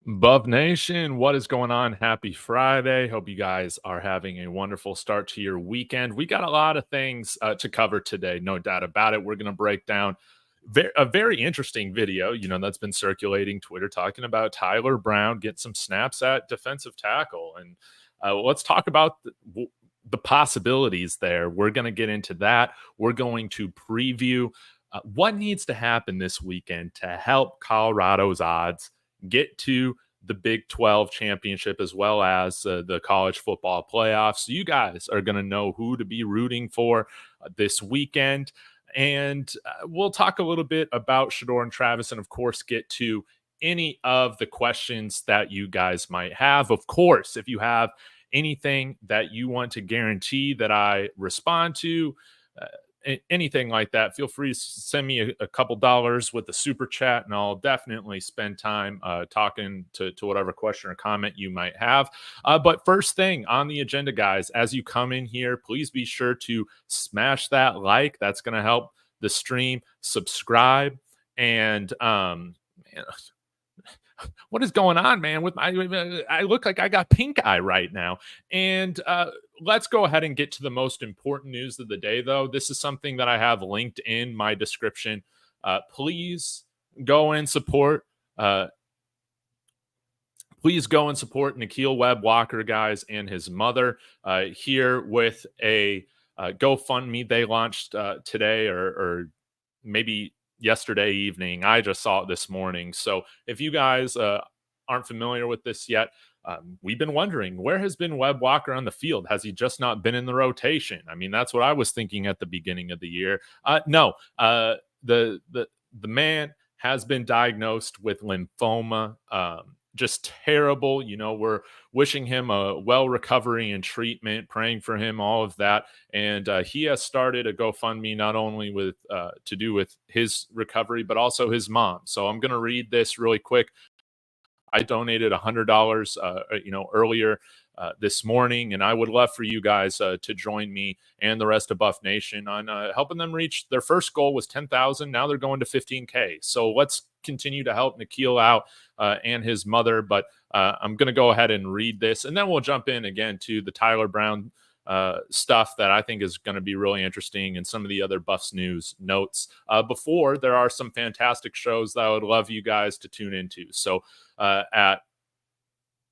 Buff Nation, what is going on? Happy Friday. Hope you guys are having a wonderful start to your weekend. We got a lot of things to cover today, no doubt about it. We're going to break down a very interesting video, that's been circulating Twitter talking about Tyler Brown getting some snaps at defensive tackle. And let's talk about the possibilities there. We're going to get into that. We're going to preview what needs to happen this weekend to help Colorado's odds get to the Big 12 championship as well as the college football playoffs. So you guys are going to know who to be rooting for this weekend. And we'll talk a little bit about Shedeur and Travis, and of course, get to any of the questions that you guys might have. Of course, if you have anything that you want to guarantee that I respond to, anything like that, feel free to send me a couple dollars with the super chat, and I'll definitely spend time talking to whatever question or comment you might have. But first thing on the agenda, guys, as you come in here, please be sure to smash that like. That's going to help the stream. Subscribe. And what is going on, man? With I look like I got pink eye right now. And let's go ahead and get to the most important news of the day, though. This is something that I have linked in my description. Please go and support. Please go and support Nikhil Webb Walker, guys, and his mother here with a GoFundMe they launched today or maybe yesterday evening. I just saw it this morning. So if you guys aren't familiar with this yet, we've been wondering, where has been Webb Walker on the field? Has he just not been in the rotation? I mean, that's what I was thinking at the beginning of the year. No, the man has been diagnosed with lymphoma. Just terrible. We're wishing him a well recovery and treatment, praying for him, all of that. And he has started a GoFundMe not only with to do with his recovery, but also his mom. So I'm going to read this really quick. I donated $100, earlier this morning, and I would love for you guys to join me and the rest of Buff Nation on helping them reach their first goal was 10,000. Now they're going to 15K. So let's continue to help Nikhil out and his mother. But I'm going to go ahead and read this, and then we'll jump in again to the Tyler Brown stuff that I think is going to be really interesting, and some of the other Buffs news notes. Before, there are some fantastic shows that I would love you guys to tune into. So at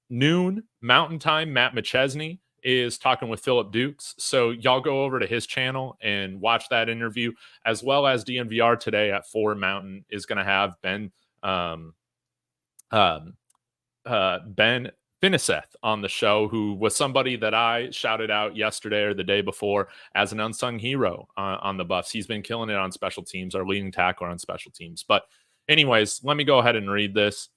noon Mountain Time, Matt McChesney is talking with Philip Dukes. So y'all go over to his channel and watch that interview, as well as DNVR today at 4 Mountain is going to have Ben Finiseth on the show, who was somebody that I shouted out yesterday or the day before as an unsung hero on the Buffs. He's been killing it on special teams, our leading tackler on special teams. But anyways, let me go ahead and read this.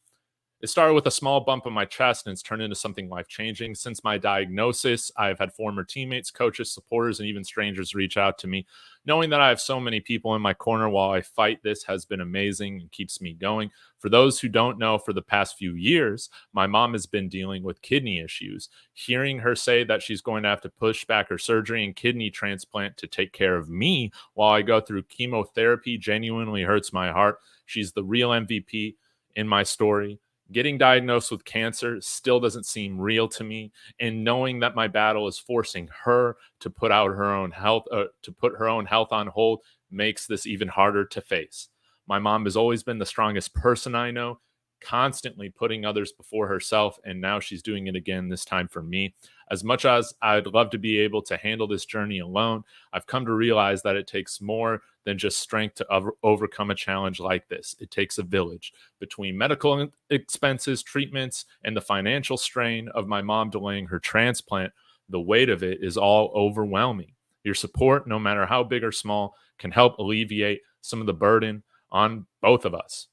It started with a small bump in my chest, and it's turned into something life-changing. Since my diagnosis, I've had former teammates, coaches, supporters, and even strangers reach out to me. Knowing that I have so many people in my corner while I fight this has been amazing and keeps me going. For those who don't know, for the past few years, my mom has been dealing with kidney issues. Hearing her say that she's going to have to push back her surgery and kidney transplant to take care of me while I go through chemotherapy genuinely hurts my heart. She's the real MVP in my story. Getting diagnosed with cancer still doesn't seem real to me, and knowing that my battle is forcing her to put out her own health, to put her own health on hold, makes this even harder to face. My mom has always been the strongest person I know, constantly putting others before herself, and now she's doing it again, this time for me. As much as I'd love to be able to handle this journey alone, I've come to realize that it takes more than just strength to overcome a challenge like this. It takes a village. Between medical expenses, treatments, and the financial strain of my mom delaying her transplant, the weight of it is all overwhelming. Your support, no matter how big or small, can help alleviate some of the burden on both of us,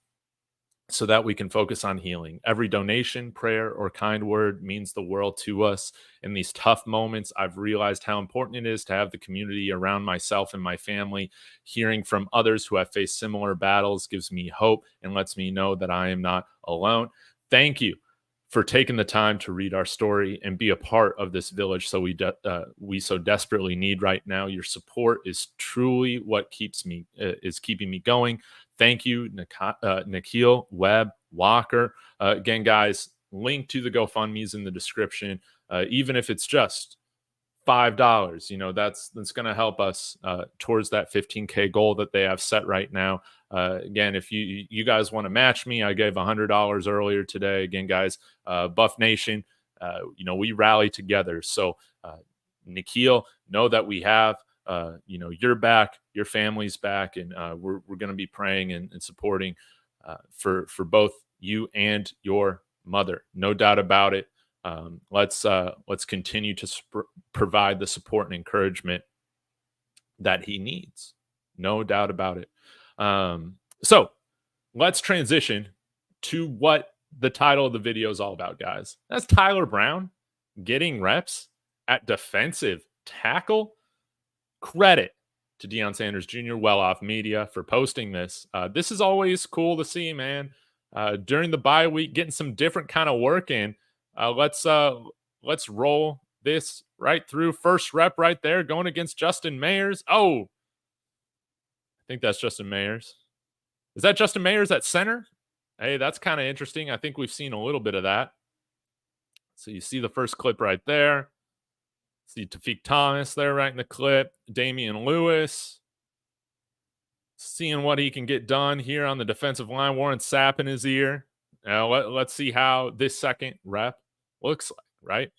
so that we can focus on healing. Every donation, prayer, or kind word means the world to us. In these tough moments, I've realized how important it is to have the community around myself and my family. Hearing from others who have faced similar battles gives me hope and lets me know that I am not alone. Thank you for taking the time to read our story and be a part of this village we so desperately need right now. Your support is truly what is keeping me going. Thank you, Nikhil, Webb, Walker. Again, guys, link to the GoFundMe is in the description. Even if it's just $5, that's going to help us towards that 15K goal that they have set right now. Again, if you guys want to match me, I gave $100 earlier today. Again, guys, Buff Nation, we rally together. So Nikhil, know that we have your back, your family's back, and we're going to be praying and supporting for both you and your mother. No doubt about it. Let's continue to provide the support and encouragement that he needs. No doubt about it. So let's transition to what the title of the video is all about, guys. That's Tyler Brown getting reps at defensive tackle. Credit to Deion Sanders Jr., Well Off Media, for posting this. This is always cool to see, man. During the bye week, getting some different kind of work in. Let's roll this right through. First rep right there, going against Justin Mayers. Oh, I think that's Justin Mayers. Is that Justin Mayers at center? Hey, that's kind of interesting. I think we've seen a little bit of that. So you see the first clip right there. See Tafik Thomas there right in the clip. Damian Lewis. Seeing what he can get done here on the defensive line. Warren Sapp in his ear. Now let's see how this second rep looks like, right?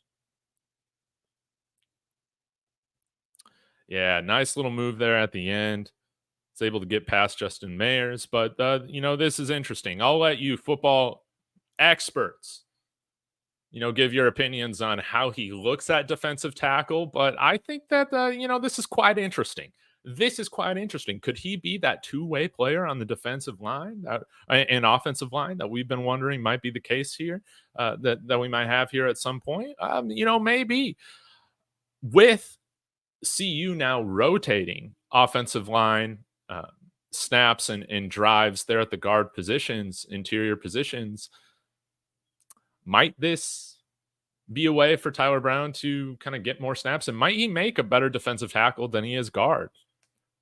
Yeah, nice little move there at the end. It's able to get past Justin Mayers, but this is interesting. I'll let you football experts, give your opinions on how he looks at defensive tackle, but I think that this is quite interesting. This is quite interesting. Could he be that two-way player on the defensive line and offensive line that we've been wondering might be the case here, that we might have here at some point? Maybe. With CU now rotating offensive line snaps and drives there at the guard positions, interior positions, might this be a way for Tyler Brown to kind of get more snaps? And might he make a better defensive tackle than he is guard?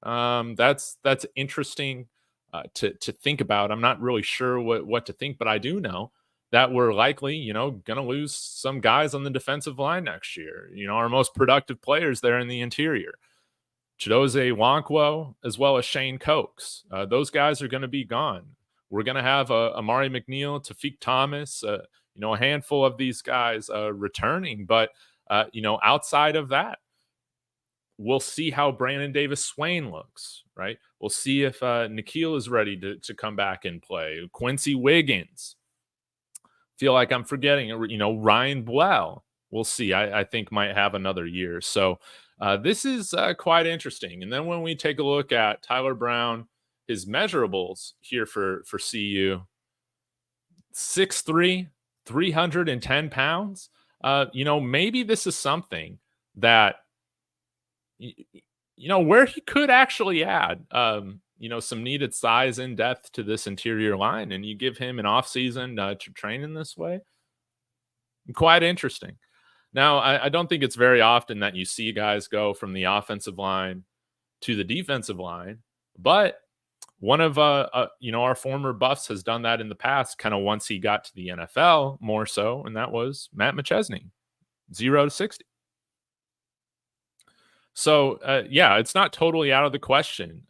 That's interesting to think about. I'm not really sure what to think, but I do know that we're likely, going to lose some guys on the defensive line next year. Our most productive players there in the interior. Chidozie Nwankwo, as well as Shane Cokes. Those guys are going to be gone. We're going to have Amari McNeil, Tafik Thomas, a handful of these guys returning. But, outside of that, we'll see how Brandon Davis-Swain looks, right? We'll see if Nikhil is ready to come back and play. Quincy Wiggins. Feel like I'm forgetting, Ryan Blau. We'll see. I think might have another year. So this is quite interesting. And then when we take a look at Tyler Brown, his measurables here for CU, 6'3", 310 pounds. Maybe this is something that, where he could actually add, some needed size and depth to this interior line, and you give him an offseason to train in this way. Quite interesting. Now, I don't think it's very often that you see guys go from the offensive line to the defensive line, but one of our former Buffs has done that in the past, kind of once he got to the NFL more so, and that was Matt McChesney, 0 to 60. So, it's not totally out of the question.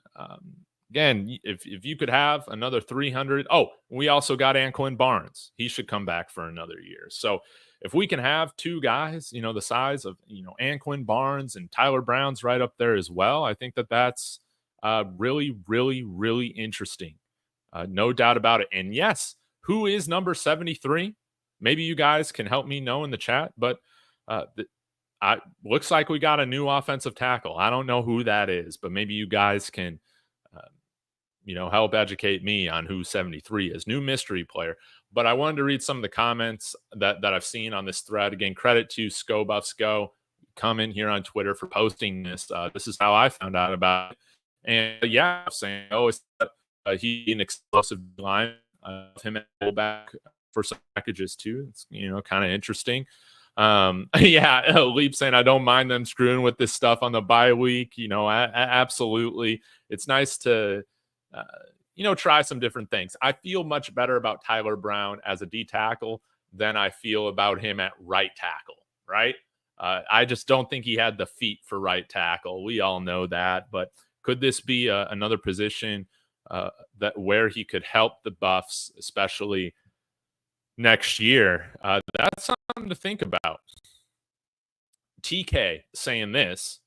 Again, if you could have another 300, we also got Anquan Barnes. He should come back for another year. So if we can have two guys, the size of, Anquan Barnes and Tyler Brown's right up there as well, I think that's really, really, really interesting. No doubt about it. And yes, who is number 73? Maybe you guys can help me know in the chat, but looks like we got a new offensive tackle. I don't know who that is, but maybe you guys can, help educate me on who 73 is. New mystery player. But I wanted to read some of the comments that I've seen on this thread. Again, credit to Sco Buffs Go. Come in here on Twitter for posting this. This is how I found out about it. And saying, he's an explosive line. Him and fullback for some packages too. It's kind of interesting. Leap saying I don't mind them screwing with this stuff on the bye week. Absolutely. It's nice to try some different things. I feel much better about Tyler Brown as a D tackle than I feel about him at right tackle, right? I just don't think he had the feet for right tackle. We all know that, but could this be another position that where he could help the Buffs, especially next year? That's something to think about. TK saying this.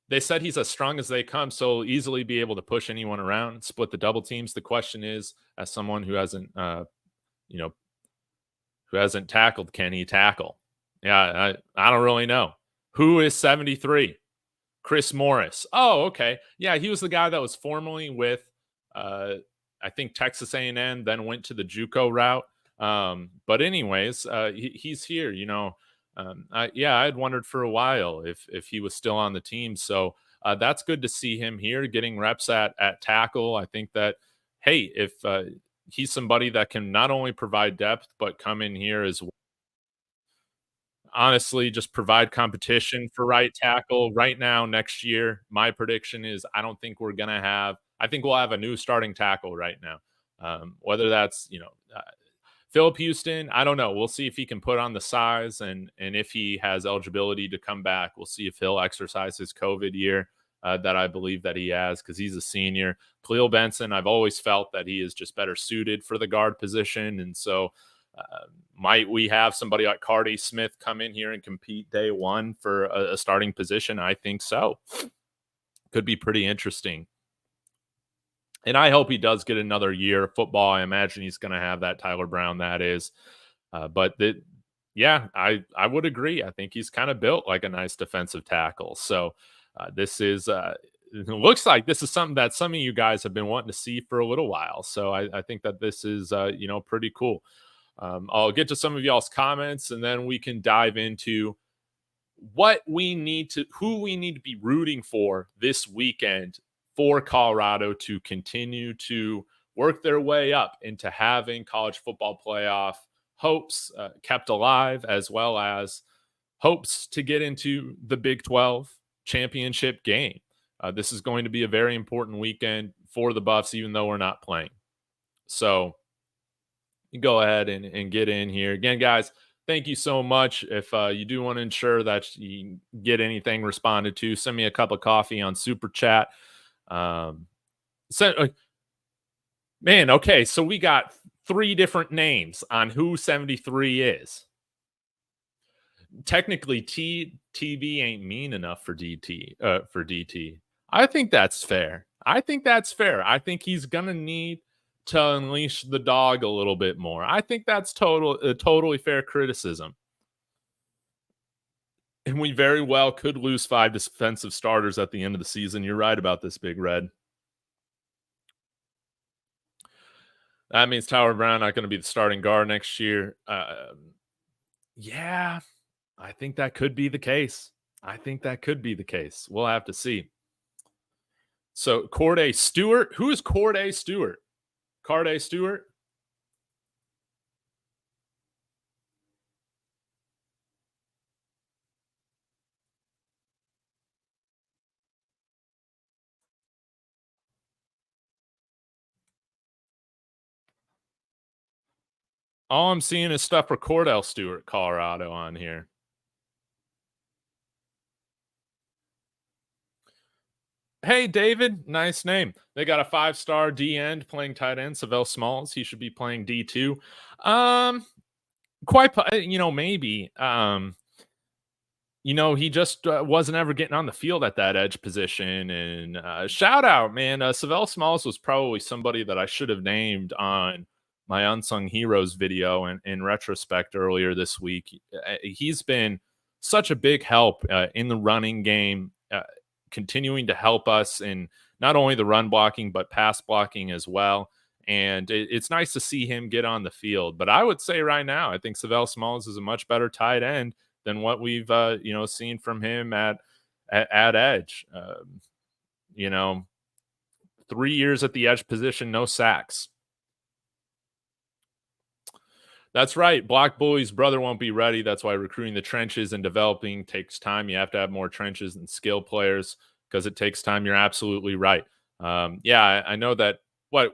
They said he's as strong as they come, so he'll easily be able to push anyone around, split the double teams. The question is, as someone who hasn't, you know, who hasn't tackled, can he tackle? Yeah, I don't really know. Who is 73? Chris Morris. Oh, okay. Yeah, he was the guy that was formerly with, I think Texas A&M, then went to the JUCO route. But anyways, he's here. I had wondered for a while if he was still on the team. So that's good to see him here, getting reps at tackle. I think that if he's somebody that can not only provide depth but come in here as honestly just provide competition for right tackle right now next year. My prediction is I think we'll have a new starting tackle right now. Whether that's Philip Houston, I don't know. We'll see if he can put on the size and if he has eligibility to come back. We'll see if he'll exercise his COVID year that I believe that he has, because he's a senior. Khalil Benson, I've always felt that he is just better suited for the guard position. And so might we have somebody like Cardi Smith come in here and compete day one for a starting position? I think so. Could be pretty interesting. And I hope he does get another year of football. I imagine he's going to have that, Tyler Brown, that is. I would agree. I think he's kind of built like a nice defensive tackle. So this is, it looks like this is something that some of you guys have been wanting to see for a little while. So I think that this is, pretty cool. I'll get to some of y'all's comments, and then we can dive into who we need to be rooting for this weekend for Colorado to continue to work their way up into having college football playoff hopes kept alive, as well as hopes to get into the Big 12 championship game. This is going to be a very important weekend for the Buffs, even though we're not playing. So you go ahead and get in here. Again, guys, thank you so much. If you do want to ensure that you get anything responded to, send me a cup of coffee on Super Chat. Okay, so we got 3 different names on who 73 is. Technically, TV ain't mean enough for DT. I think that's fair. I think he's gonna need to unleash the dog a little bit more. I think that's totally fair criticism. And we very well could lose 5 defensive starters at the end of the season. You're right about this, Big Red. That means Tyler Brown not going to be the starting guard next year. Yeah, I think that could be the case. We'll have to see. So Corday Stewart. Who is Corday Stewart? Corday Stewart? All I'm seeing is stuff for Cordell Stewart, Colorado on here. Hey, David, nice name. They got a 5-star D end playing tight end, Savell Smalls. He should be playing D2. Maybe. He just wasn't ever getting on the field at that edge position. And shout out, man. Savell Smalls was probably somebody that I should have named on my Unsung Heroes video in retrospect earlier this week. He's been such a big help in the running game, continuing to help us in not only the run blocking, but pass blocking as well. And it's nice to see him get on the field. But I would say right now, I think Savell Smalls is a much better tight end than what we've seen from him at edge. 3 years at the edge position, no sacks. That's right. Block Bully's brother won't be ready. That's why recruiting the trenches and developing takes time. You have to have more trenches and skill players because it takes time. You're absolutely right. I know that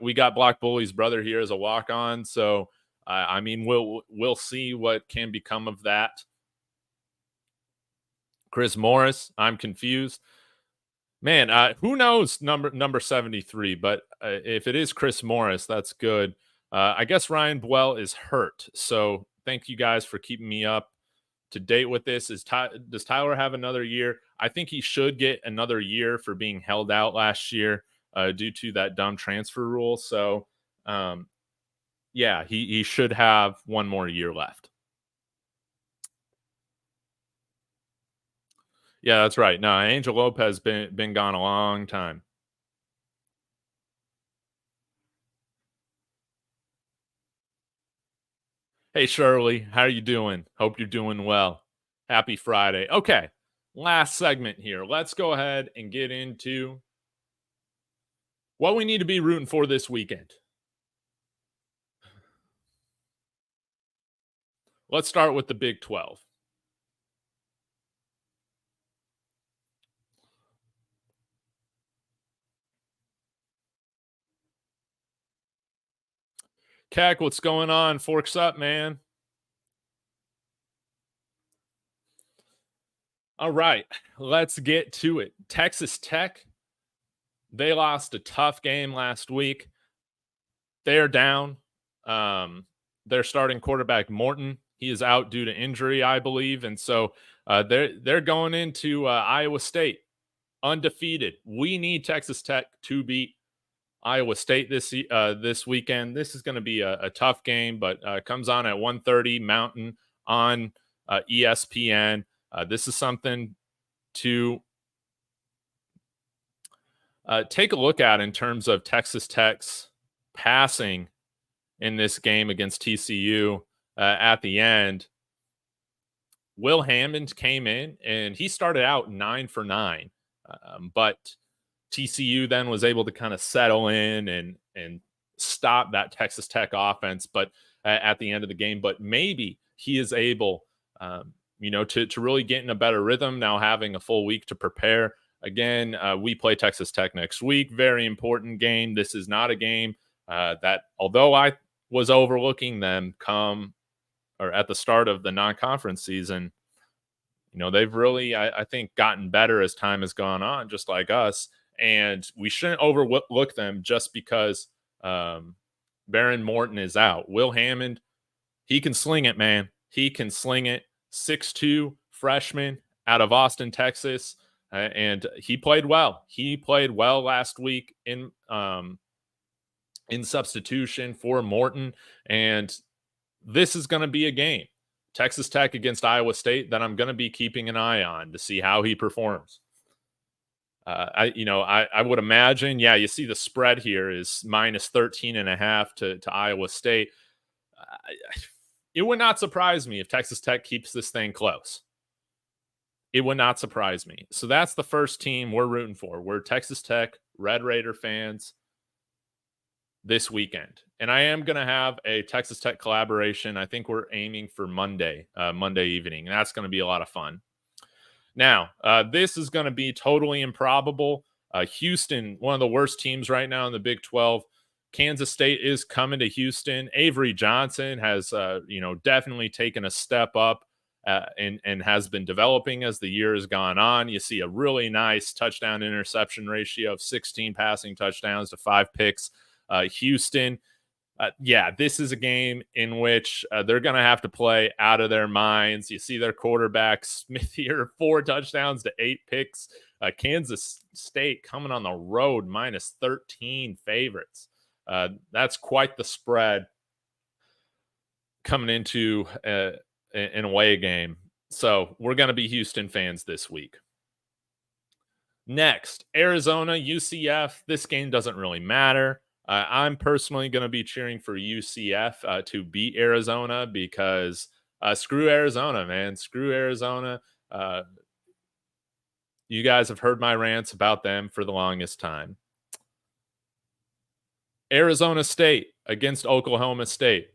we got Block Bully's brother here as a walk-on. So I mean, we'll see what can become of that. Chris Morris, I'm confused. Man, who knows number 73, but if it is Chris Morris, that's good. I guess Ryan Buell is hurt. So thank you guys for keeping me up to date with this. Does Tyler have another year? I think he should get another year for being held out last year due to that dumb transfer rule. So yeah, he should have one more year left. Yeah, that's right. No, Angel Lopez been gone a long time. Hey Shirley, how are you doing? Hope you're doing well. Happy Friday. Okay, last segment here. Let's go ahead and get into what we need to be rooting for this weekend. Let's start with the Big 12. Keck, what's going on? Forks up, man. All right, let's get to it. Texas Tech, they lost a tough game last week. They're down. Their starting quarterback Morton, he is out due to injury, I believe, and so they're going into Iowa State undefeated. We need Texas Tech to beat Iowa State this weekend. This is going to be a tough game, but comes on at 1:30 Mountain on ESPN. This is something to take a look at in terms of Texas Tech's passing in this game against TCU at the end. Will Hammond came in and he started out 9 for 9, but TCU then was able to kind of settle in and stop that Texas Tech offense. But at the end of the game, but maybe he is able, to really get in a better rhythm now, having a full week to prepare. Again, we play Texas Tech next week. Very important game. This is not a game that, although I was overlooking them at the start of the non-conference season, they've really, I think, gotten better as time has gone on, just like us. And we shouldn't overlook them just because Baron Morton is out. Will Hammond, he can sling it, man. He can sling it. 6'2", freshman out of Austin, Texas. And he played well. He played well last week in substitution for Morton. And this is going to be a game, Texas Tech against Iowa State, that I'm going to be keeping an eye on to see how he performs. I would imagine, yeah, you see the spread here is minus 13.5 to Iowa State. It would not surprise me if Texas Tech keeps this thing close. It would not surprise me. So that's the first team we're rooting for. We're Texas Tech Red Raider fans this weekend. And I am going to have a Texas Tech collaboration. I think we're aiming for Monday evening. And that's going to be a lot of fun. Now, this is going to be totally improbable. Houston, one of the worst teams right now in the Big 12. Kansas State is coming to Houston. Avery Johnson has, definitely taken a step up and has been developing as the year has gone on. You see a really nice touchdown interception ratio of 16 passing touchdowns to 5 picks. Houston, this is a game in which they're going to have to play out of their minds. You see their quarterback Smith here, 4 touchdowns to 8 picks. Kansas State coming on the road, minus 13 favorites. That's quite the spread coming into an away game. So we're going to be Houston fans this week. Next, Arizona, UCF. This game doesn't really matter. I'm personally going to be cheering for UCF to beat Arizona because screw Arizona, man. Screw Arizona. You guys have heard my rants about them for the longest time. Arizona State against Oklahoma State.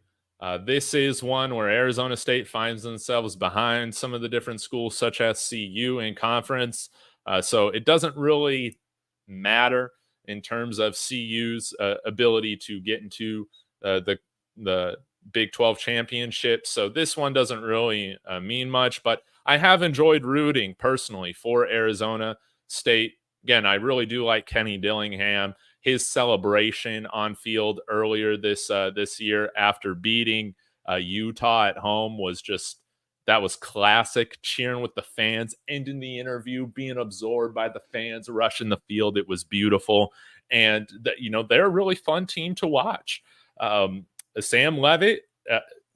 This is one where Arizona State finds themselves behind some of the different schools, such as CU in conference. So it doesn't really matter in terms of CU's ability to get into the Big 12 championship. So this one doesn't really mean much, but I have enjoyed rooting personally for Arizona State. Again, I really do like Kenny Dillingham. His celebration on field earlier this year after beating Utah at home was just that was classic. Cheering with the fans, ending the interview, being absorbed by the fans, rushing the field. It was beautiful, and they're a really fun team to watch. Sam Levitt,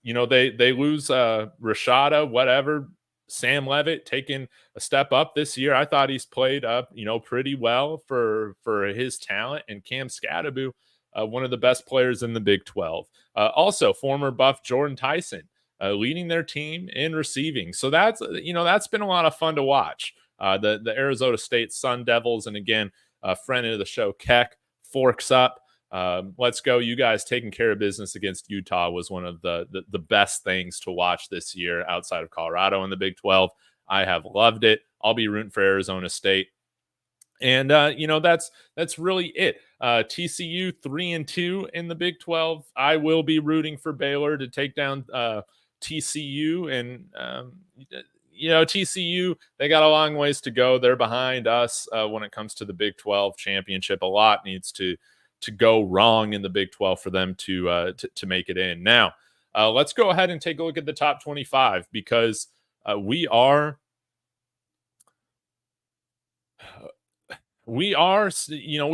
they lose Rashada, whatever. Sam Levitt taking a step up this year. I thought he's played up, pretty well for his talent. And Cam Scadaboo, one of the best players in the Big 12. Also, former Buff Jordan Tyson leading their team in receiving. So that's been a lot of fun to watch. The Arizona State Sun Devils, and again, a friend of the show, Keck, forks up. Let's go. You guys taking care of business against Utah was one of the best things to watch this year outside of Colorado in the Big 12. I have loved it. I'll be rooting for Arizona State. And that's really it. TCU 3-2 in the Big 12. I will be rooting for Baylor to take down TCU, and TCU, they got a long ways to go. They're behind us when it comes to the Big 12 championship. A lot needs to go wrong in the Big 12 for them to make it in. Now, let's go ahead and take a look at the top 25 because we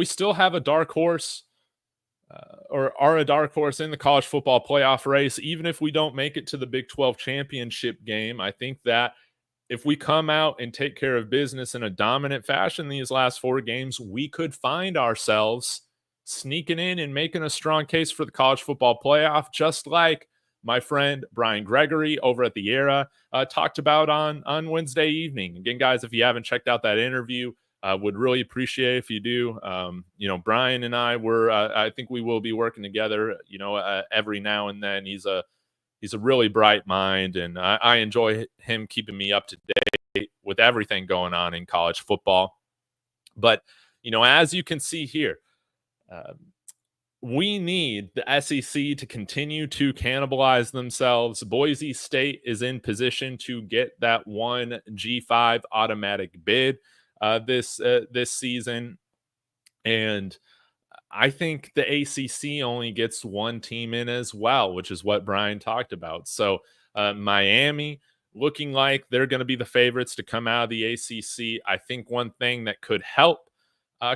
still have a dark horse or are a dark horse in the college football playoff race. Even if we don't make it to the Big 12 championship game, I think that if we come out and take care of business in a dominant fashion these last 4 games, we could find ourselves sneaking in and making a strong case for the college football playoff, just like my friend Brian Gregory over at The Era talked about on Wednesday evening. Again, guys, if you haven't checked out that interview, would really appreciate if you do. Brian and I think we will be working together, every now and then. He's a really bright mind, and I enjoy him keeping me up to date with everything going on in college football. But, as you can see here, we need the SEC to continue to cannibalize themselves. Boise State is in position to get that one G5 automatic bid this season, and I think the ACC only gets one team in as well, which is what Brian talked about. So Miami looking like they're going to be the favorites to come out of the ACC. I think one thing that could help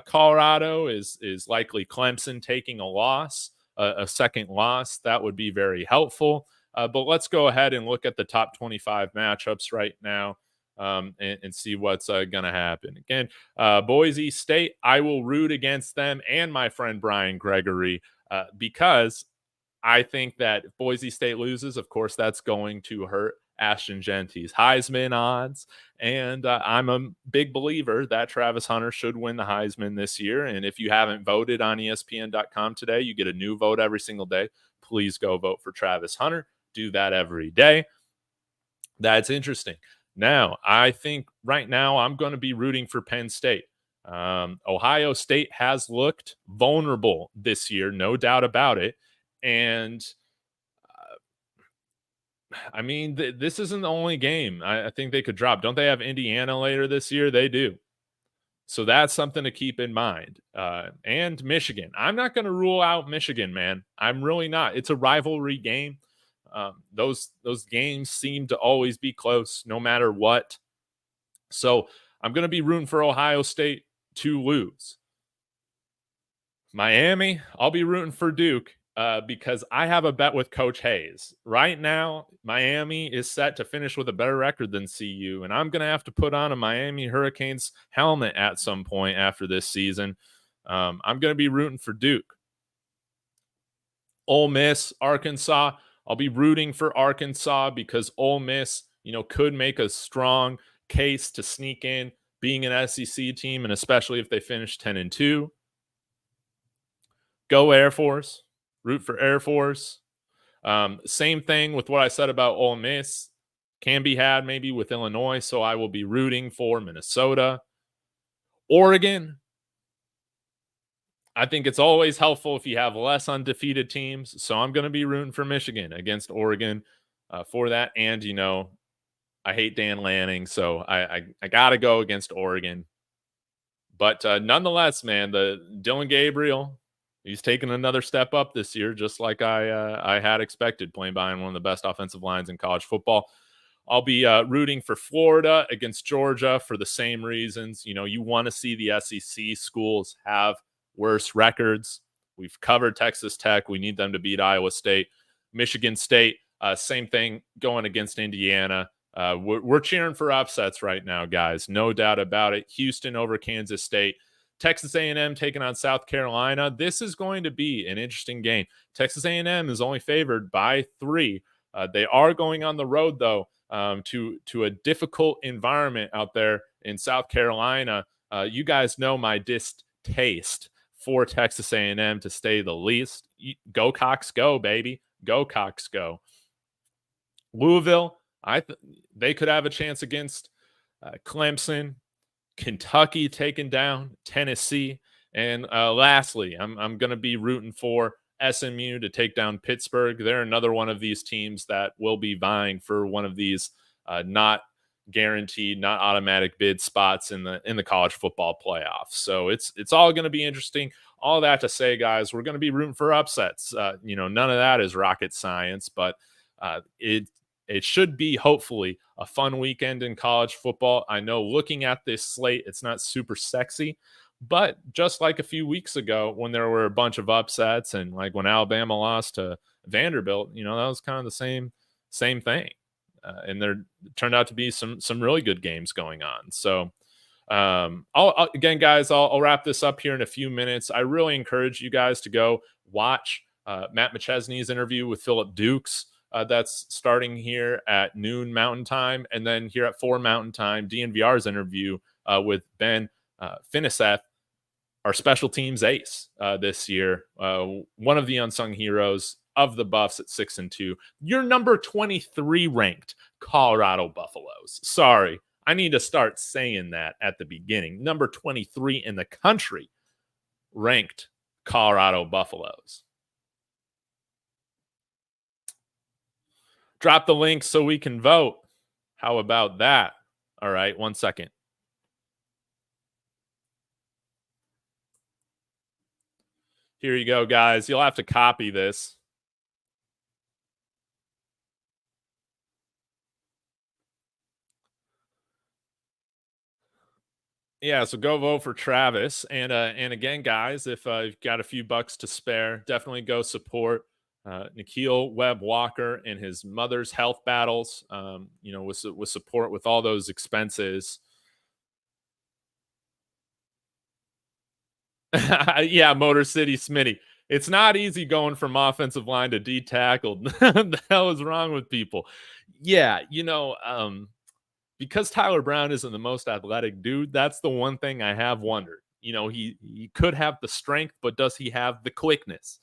Colorado is likely Clemson taking a loss, a second loss. That would be very helpful. But let's go ahead and look at the top 25 matchups right now and see what's going to happen. Again, Boise State, I will root against them and my friend Brian Gregory because I think that if Boise State loses, of course, that's going to hurt Ashton Genty's Heisman odds. And I'm a big believer that Travis Hunter should win the Heisman this year. And if you haven't voted on ESPN.com today, you get a new vote every single day. Please go vote for Travis Hunter. Do that every day. That's interesting. Now, I think right now I'm going to be rooting for Penn State. Ohio State has looked vulnerable this year, no doubt about it. And this isn't the only game I think they could drop. Don't they have Indiana later this year? They do. So that's something to keep in mind. And Michigan. I'm not going to rule out Michigan, man. I'm really not. It's a rivalry game. Those games seem to always be close no matter what. So I'm going to be rooting for Ohio State to lose. Miami, I'll be rooting for Duke. Because I have a bet with Coach Hayes. Right now, Miami is set to finish with a better record than CU, and I'm going to have to put on a Miami Hurricanes helmet at some point after this season. I'm going to be rooting for Duke. Ole Miss, Arkansas, I'll be rooting for Arkansas because Ole Miss, could make a strong case to sneak in being an SEC team, and especially if they finish 10-2. Go Air Force. Root for Air Force. Same thing with what I said about Ole Miss. Can be had maybe with Illinois, so I will be rooting for Minnesota. Oregon. I think it's always helpful if you have less undefeated teams. So I'm going to be rooting for Michigan against Oregon for that. And, I hate Dan Lanning. So I got to go against Oregon. But nonetheless, man, the Dylan Gabriel, he's taken another step up this year, just like I had expected, playing behind one of the best offensive lines in college football. I'll be rooting for Florida against Georgia for the same reasons. You want to see the SEC schools have worse records. We've covered Texas Tech. We need them to beat Iowa State. Michigan State, same thing going against Indiana. We're cheering for upsets right now, guys. No doubt about it. Houston over Kansas State. Texas A&M taking on South Carolina. This is going to be an interesting game. Texas A&M is only favored by 3. They are going on the road, though, to a difficult environment out there in South Carolina. You guys know my distaste for Texas A&M, to say the least. Go Cox, go, baby. Go Cox, go. Louisville, they could have a chance against Clemson. Kentucky taking down Tennessee. And lastly, I'm going to be rooting for SMU to take down Pittsburgh. They're another one of these teams that will be vying for one of these not guaranteed, not automatic bid spots in the college football playoffs. So it's all going to be interesting. All that to say, guys, we're going to be rooting for upsets. None of that is rocket science, but it should be, hopefully, a fun weekend in college football. I know looking at this slate, it's not super sexy, but just like a few weeks ago when there were a bunch of upsets, and like when Alabama lost to Vanderbilt, that was kind of the same thing. And there turned out to be some really good games going on. So again, guys, I'll wrap this up here in a few minutes. I really encourage you guys to go watch Matt McChesney's interview with Philip Dukes. That's starting here at noon Mountain Time, and then here at 4 Mountain Time, DNVR's interview with Ben Finiseth, our special teams ace this year, one of the unsung heroes of the Buffs at 6-2. Your number 23 ranked Colorado Buffaloes. Sorry, I need to start saying that at the beginning. Number 23 in the country ranked Colorado Buffaloes. Drop the link so we can vote. How about that? All right, 1 second. Here you go, guys. You'll have to copy this. Yeah, so go vote for Travis. And again, guys, if you've got a few bucks to spare, definitely go support Nikhil Webb Walker in his mother's health battles, with support with all those expenses. Yeah, Motor City Smitty. It's not easy going from offensive line to D tackle. The hell is wrong with people? Yeah, because Tyler Brown isn't the most athletic dude, that's the one thing I have wondered. He could have the strength, but does he have the quickness?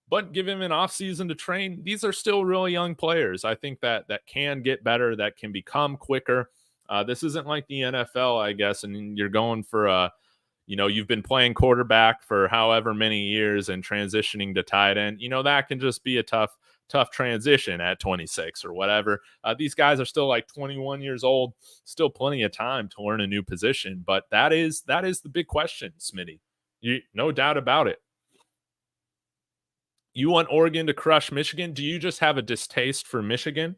But give him an offseason to train. These are still really young players. I think that can get better, that can become quicker. This isn't like the NFL, I guess, and you're going for you've been playing quarterback for however many years and transitioning to tight end. That can just be a tough transition at 26 or whatever. These guys are still like 21 years old, still plenty of time to learn a new position. But that is the big question, Smitty. No doubt about it. You want Oregon to crush Michigan? Do you just have a distaste for Michigan?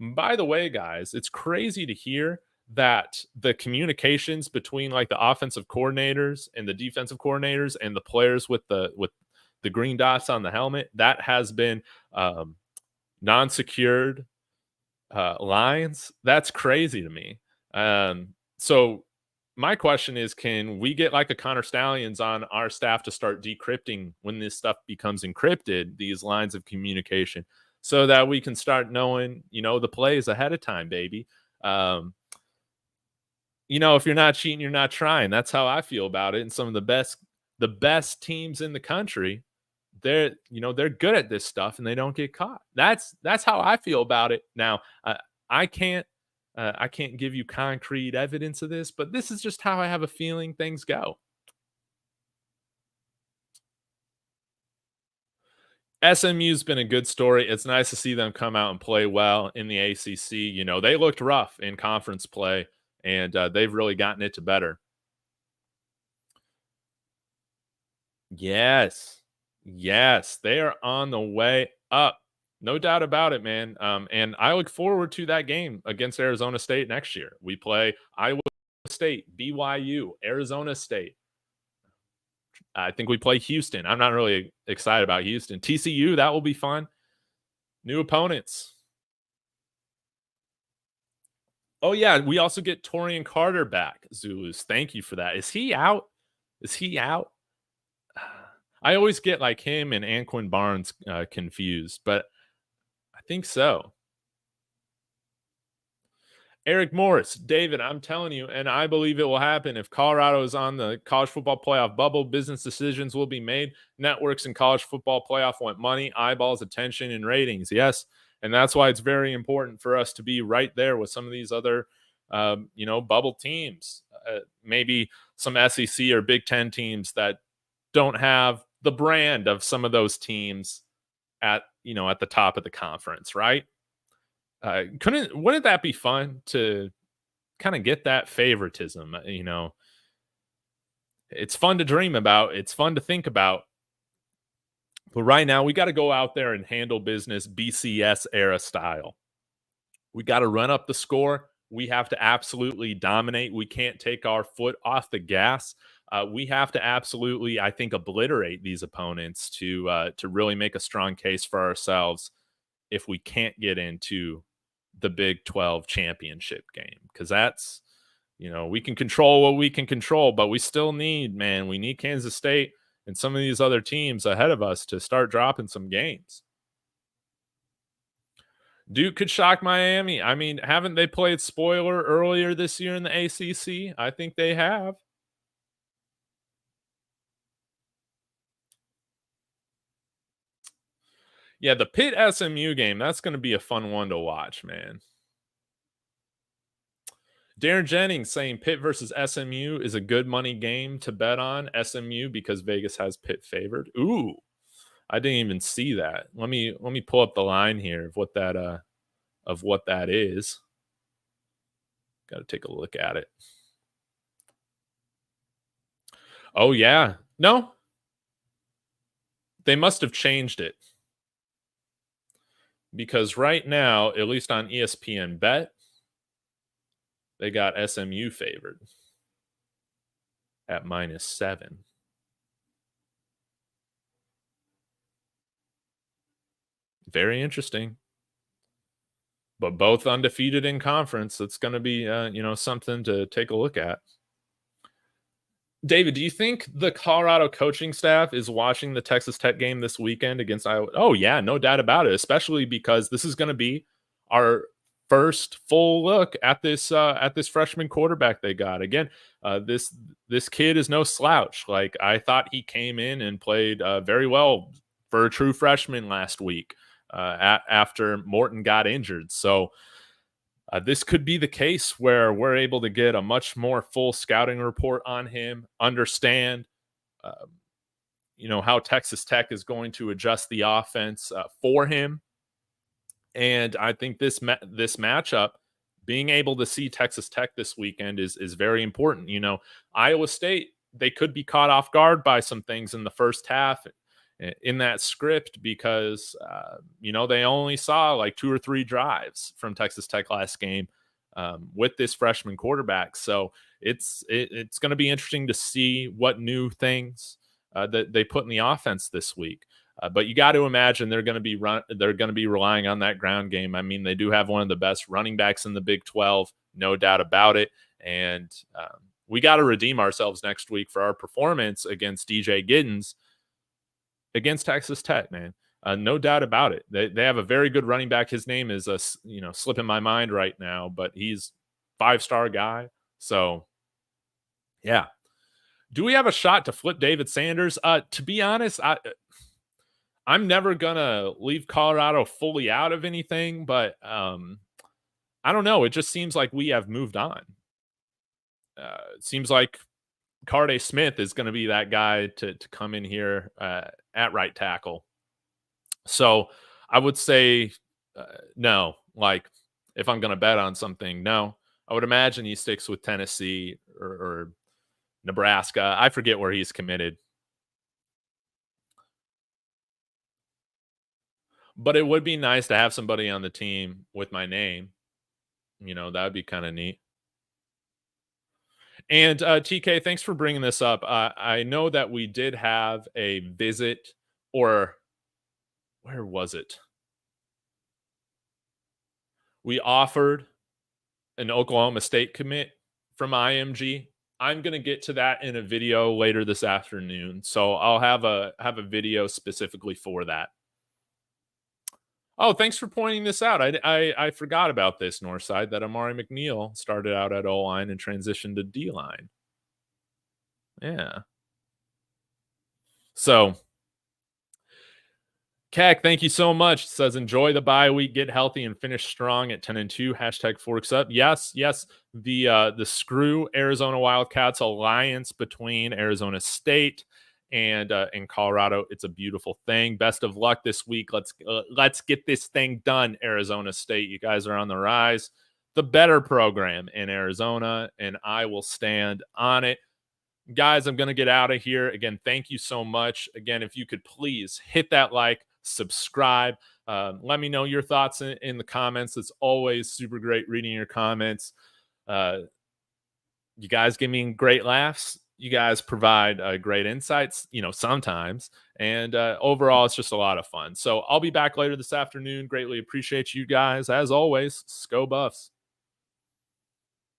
By the way, guys, it's crazy to hear that the communications between like the offensive coordinators and the defensive coordinators and the players with the green dots on the helmet, that has been non-secured lines. That's crazy to me. So my question is, can we get like a Connor Stallions on our staff to start decrypting when this stuff becomes encrypted, these lines of communication, so that we can start knowing, the plays ahead of time, baby. If you're not cheating, you're not trying. That's how I feel about it. And some of the best teams in the country, they're good at this stuff and they don't get caught. That's how I feel about it. Now, I can't give you concrete evidence of this, but this is just how I have a feeling things go. SMU's been a good story. It's nice to see them come out and play well in the ACC. You know, they looked rough in conference play, and they've really gotten it to better. Yes. Yes, they are on the way up. No doubt about it, man. And I look forward to that game against Arizona State next year. We play Iowa State, BYU, Arizona State. I think we play Houston. I'm not really excited about Houston. TCU, that will be fun. New opponents. Oh, yeah. We also get Torian Carter back, Zulus. Thank you for that. Is he out? Is he out? I always get like him and Anquin Barnes confused, but I think so. Eric Morris, David, I'm telling you, and I believe it will happen. If Colorado is on the college football playoff bubble, business decisions will be made. Networks and college football playoff want money, eyeballs, attention, and ratings. Yes. And that's why it's very important for us to be right there with some of these other, bubble teams. Maybe some SEC or Big Ten teams that don't have the brand of some of those teams at the top of the conference, right? Wouldn't that be fun to kind of get that favoritism? It's fun to dream about, it's fun to think about. But right now, we got to go out there and handle business BCS era style. We got to run up the score. We have to absolutely dominate. We can't take our foot off the gas. We have to absolutely, I think, obliterate these opponents to really make a strong case for ourselves if we can't get into the Big 12 championship game, because that's, we can control what we can control, but we still we need Kansas State and some of these other teams ahead of us to start dropping some games. Duke could shock Miami. I mean, haven't they played spoiler earlier this year in the ACC? I think they have. Yeah, the Pitt SMU game, that's going to be a fun one to watch, man. Darren Jennings saying Pitt versus SMU is a good money game to bet on. SMU because Vegas has Pitt favored. Ooh, I didn't even see that. Let me pull up the line here of what that is. Got to take a look at it. Oh yeah, no, they must have changed it because right now, at least on ESPN Bet, they got SMU favored at -7. Very interesting. But both undefeated in conference. It's going to be, something to take a look at. David, do you think the Colorado coaching staff is watching the Texas Tech game this weekend against Iowa? Oh yeah, no doubt about it. Especially because this is going to be our first full look at this freshman quarterback they got. Again, this kid is no slouch. Like, I thought he came in and played very well for a true freshman last week after Morton got injured. So this could be the case where we're able to get a much more full scouting report on him, understand, how Texas Tech is going to adjust the offense for him. And I think this matchup, being able to see Texas Tech this weekend is very important. Iowa State, they could be caught off guard by some things in the first half in that script because they only saw like 2 or 3 drives from Texas Tech last game with this freshman quarterback. So it's going to be interesting to see what new things that they put in the offense this week. But you got to imagine they're going to be relying on that ground game. I mean, they do have one of the best running backs in the Big 12, no doubt about it. And we got to redeem ourselves next week for our performance against DJ Giddens against Texas Tech, man. No doubt about it. They have a very good running back. His name is slipping my mind right now, but he's 5-star guy. So yeah. Do we have a shot to flip David Sanders? To be honest, I'm never gonna leave Colorado fully out of anything, but I don't know. It just seems like we have moved on. It seems like Carday Smith is going to be that guy to come in here at right tackle. So I would say no. Like if I'm going to bet on something, no. I would imagine he sticks with Tennessee or Nebraska. I forget where he's committed, but it would be nice to have somebody on the team with my name. That would be kind of neat. And TK, thanks for bringing this up. I know that we did have a visit, or where was it? We offered an Oklahoma State commit from IMG. I'm going to get to that in a video later this afternoon. So I'll have a video specifically for that. Oh, thanks for pointing this out. I forgot about this, Northside, that Amari McNeil started out at O line and transitioned to D line. Yeah. So Kak, thank you so much. It says enjoy the bye week, get healthy, and finish strong at 10-2. Hashtag Forks Up. Yes, yes. The Screw Arizona Wildcats alliance between Arizona State and Colorado. It's a beautiful thing. Best of luck this week. Let's get this thing done, Arizona State. You guys are on the rise. The better program in Arizona, and I will stand on it. Guys, I'm going to get out of here. Again, thank you so much. Again, if you could please hit that like, subscribe. Let me know your thoughts in the comments. It's always super great reading your comments. You guys give me great laughs. You guys provide great insights, sometimes. And overall, it's just a lot of fun. So I'll be back later this afternoon. Greatly appreciate you guys. As always, Go Buffs.